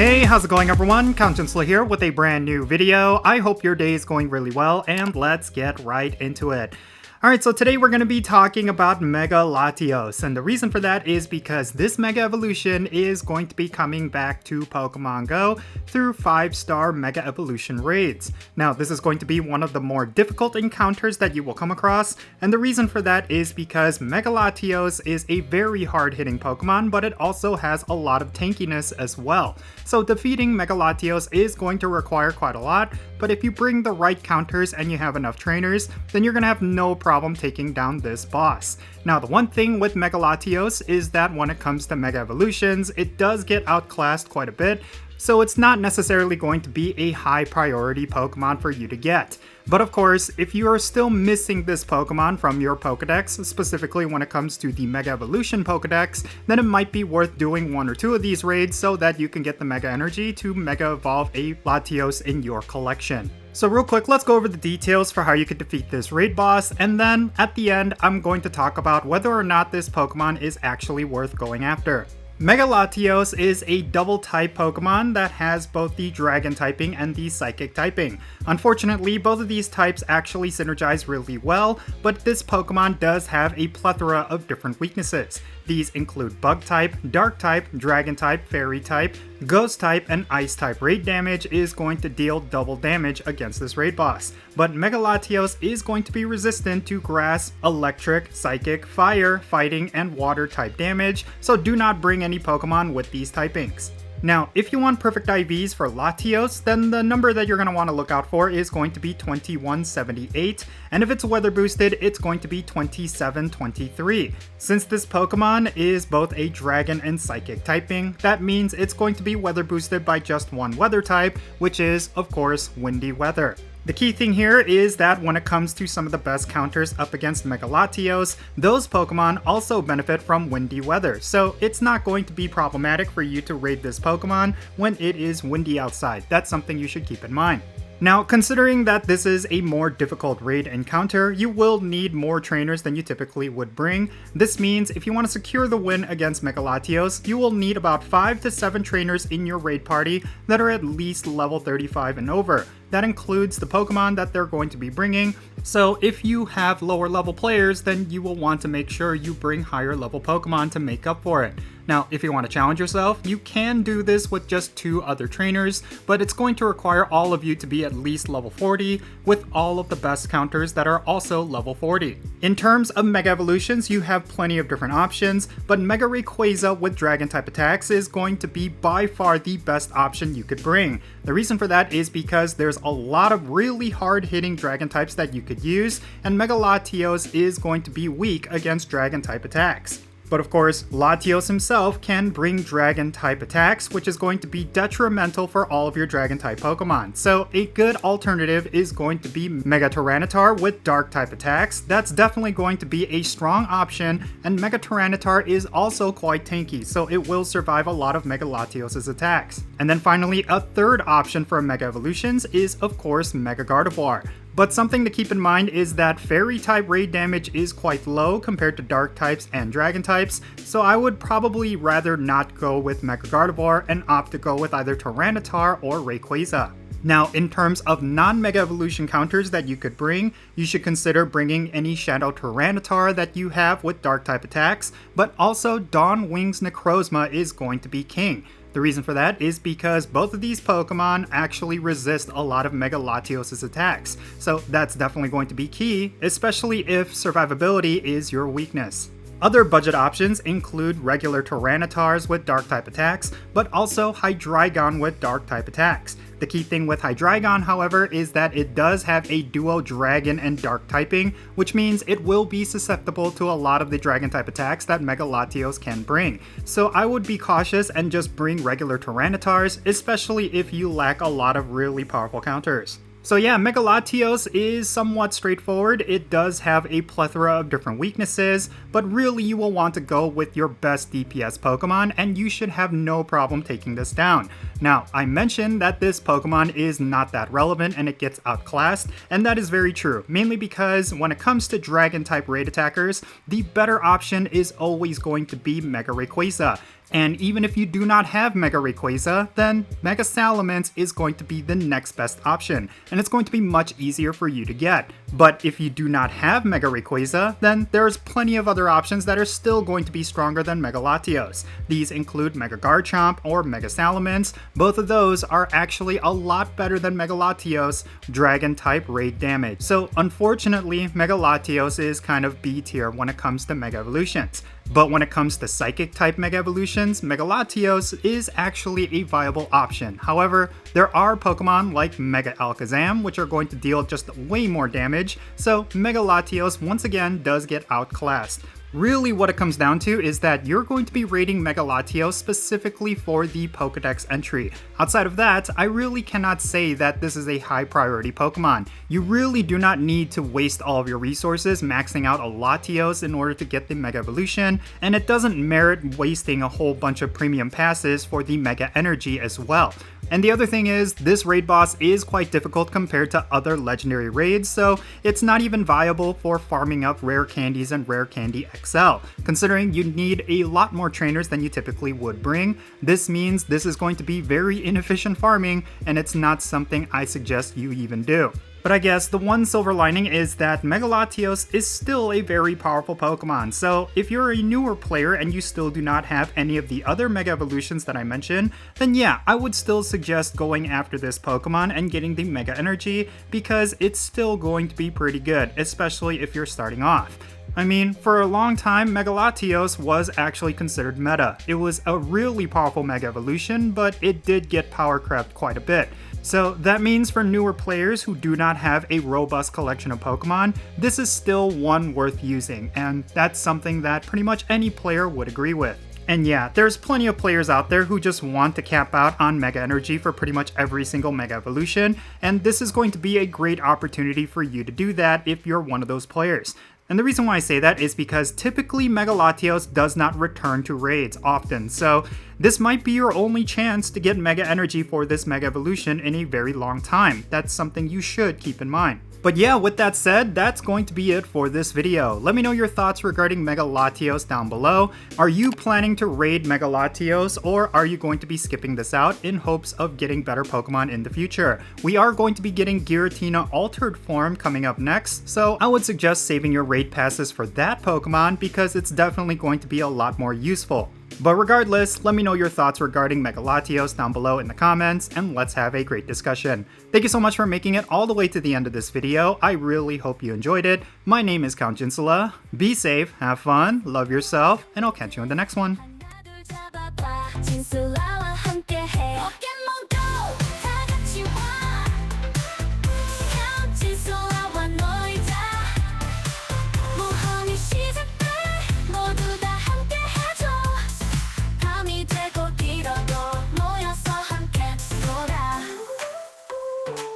Hey, how's it going everyone? Jinsula here with a brand new video. I hope your day is going really well, and let's get right into it. Alright, so today we're going to be talking about Mega Latios, and the reason for that is because this Mega Evolution is going to be coming back to Pokémon GO through 5-star Mega Evolution raids. Now, this is going to be one of the more difficult encounters that you will come across, and the reason for that is because Mega Latios is a very hard-hitting Pokemon, but it also has a lot of tankiness as well. So defeating Mega Latios is going to require quite a lot, but if you bring the right counters and you have enough trainers, then you're going to have no problem taking down this boss. Now, the one thing with Mega Latios is that when it comes to Mega Evolutions, it does get outclassed quite a bit, so it's not necessarily going to be a high priority Pokemon for you to get. But of course, if you are still missing this Pokemon from your Pokedex, specifically when it comes to the Mega Evolution Pokedex, then it might be worth doing one or two of these raids so that you can get the Mega Energy to Mega Evolve a Latios in your collection. So real quick, let's go over the details for how you could defeat this raid boss, and then at the end, I'm going to talk about whether or not this Pokemon is actually worth going after. Mega Latios is a double type Pokemon that has both the Dragon typing and the Psychic typing. Unfortunately, both of these types actually synergize really well, but this Pokemon does have a plethora of different weaknesses. These include Bug type, Dark type, Dragon type, Fairy type, Ghost type, and Ice type. Raid damage is going to deal double damage against this raid boss, but Mega Latios is going to be resistant to Grass, Electric, Psychic, Fire, Fighting, and Water type damage, so do not bring any Pokemon with these typings. Now, if you want perfect IVs for Latios, then the number that you're going to want to look out for is going to be 2178, and if it's weather boosted, it's going to be 2723. Since this Pokemon is both a Dragon and Psychic typing, that means it's going to be weather boosted by just one weather type, which is, of course, windy weather. The key thing here is that when it comes to some of the best counters up against Mega Latios, those Pokemon also benefit from windy weather, so it's not going to be problematic for you to raid this Pokemon when it is windy outside. That's something you should keep in mind. Now, considering that this is a more difficult raid encounter, you will need more trainers than you typically would bring. This means if you want to secure the win against Mega Latios, you will need about 5 to 7 trainers in your raid party that are at least level 35 and over. That includes the Pokemon that they're going to be bringing, so if you have lower level players, then you will want to make sure you bring higher level Pokemon to make up for it. Now, if you want to challenge yourself, you can do this with just 2 other trainers, but it's going to require all of you to be at least level 40, with all of the best counters that are also level 40. In terms of Mega Evolutions, you have plenty of different options, but Mega Rayquaza with Dragon type attacks is going to be by far the best option you could bring. The reason for that is because there's a lot of really hard-hitting Dragon types that you could use, and Mega Latios is going to be weak against Dragon type attacks. But of course, Latios himself can bring Dragon type attacks, which is going to be detrimental for all of your Dragon type Pokemon. So a good alternative is going to be Mega Tyranitar with Dark type attacks. That's definitely going to be a strong option, and Mega Tyranitar is also quite tanky, so it will survive a lot of Mega Latios' attacks. And then finally, a third option for Mega Evolutions is of course Mega Gardevoir. But something to keep in mind is that Fairy type raid damage is quite low compared to Dark types and Dragon types, so I would probably rather not go with Mega Gardevoir and opt to go with either Tyranitar or Rayquaza. Now, in terms of non-Mega Evolution counters that you could bring, you should consider bringing any Shadow Tyranitar that you have with Dark type attacks, but also Dawn Wings Necrozma is going to be king. The reason for that is because both of these Pokemon actually resist a lot of Mega Latios' attacks, so that's definitely going to be key, especially if survivability is your weakness. Other budget options include regular Tyranitars with Dark type attacks, but also Hydreigon with Dark type attacks. The key thing with Hydreigon, however, is that it does have a duo Dragon and Dark typing, which means it will be susceptible to a lot of the Dragon type attacks that Mega Latios can bring. So I would be cautious and just bring regular Tyranitars, especially if you lack a lot of really powerful counters. So yeah, Mega Latios is somewhat straightforward. It does have a plethora of different weaknesses, but really you will want to go with your best DPS Pokemon and you should have no problem taking this down. Now, I mentioned that this Pokemon is not that relevant and it gets outclassed, and that is very true, mainly because when it comes to Dragon type raid attackers, the better option is always going to be Mega Rayquaza. And even if you do not have Mega Rayquaza, then Mega Salamence is going to be the next best option, and it's going to be much easier for you to get. But if you do not have Mega Rayquaza, then there's plenty of other options that are still going to be stronger than Mega Latios. These include Mega Garchomp or Mega Salamence. Both of those are actually a lot better than Mega Latios Dragon type raid damage. So unfortunately, Mega Latios is kind of B tier when it comes to Mega Evolutions. But when it comes to Psychic type Mega Evolutions, Mega Latios is actually a viable option. However, there are Pokemon like Mega Alakazam which are going to deal just way more damage, so Mega Latios once again does get outclassed. Really what it comes down to is that you're going to be raiding Mega Latios specifically for the Pokédex entry. Outside of that, I really cannot say that this is a high priority Pokemon. You really do not need to waste all of your resources maxing out a Latios in order to get the Mega Evolution, and it doesn't merit wasting a whole bunch of premium passes for the Mega Energy as well. And the other thing is, this raid boss is quite difficult compared to other legendary raids, so it's not even viable for farming up rare candies and Rare Candy XL. Considering you need a lot more trainers than you typically would bring, this means this is going to be very inefficient farming, and it's not something I suggest you even do. But I guess the one silver lining is that Mega Latios is still a very powerful Pokemon, so if you're a newer player and you still do not have any of the other Mega Evolutions that I mentioned, then yeah, I would still suggest going after this Pokemon and getting the Mega Energy, because it's still going to be pretty good, especially if you're starting off. I mean, for a long time, Mega Latios was actually considered meta. It was a really powerful Mega Evolution, but it did get power crept quite a bit. So that means for newer players who do not have a robust collection of Pokemon, this is still one worth using, and that's something that pretty much any player would agree with. And yeah, there's plenty of players out there who just want to cap out on Mega Energy for pretty much every single Mega Evolution, and this is going to be a great opportunity for you to do that if you're one of those players. And the reason why I say that is because typically Mega Latios does not return to raids often, so this might be your only chance to get Mega Energy for this Mega Evolution in a very long time. That's something you should keep in mind. But yeah, with that said, that's going to be it for this video. Let me know your thoughts regarding Mega Latios down below. Are you planning to raid Mega Latios, or are you going to be skipping this out in hopes of getting better Pokemon in the future? We are going to be getting Giratina Altered Form coming up next, so I would suggest saving your raid passes for that Pokemon because it's definitely going to be a lot more useful. But regardless, let me know your thoughts regarding Mega Latios down below in the comments, and let's have a great discussion. Thank you so much for making it all the way to the end of this video. I really hope you enjoyed it. My name is Count Jinsula. Be safe, have fun, love yourself, and I'll catch you in the next one.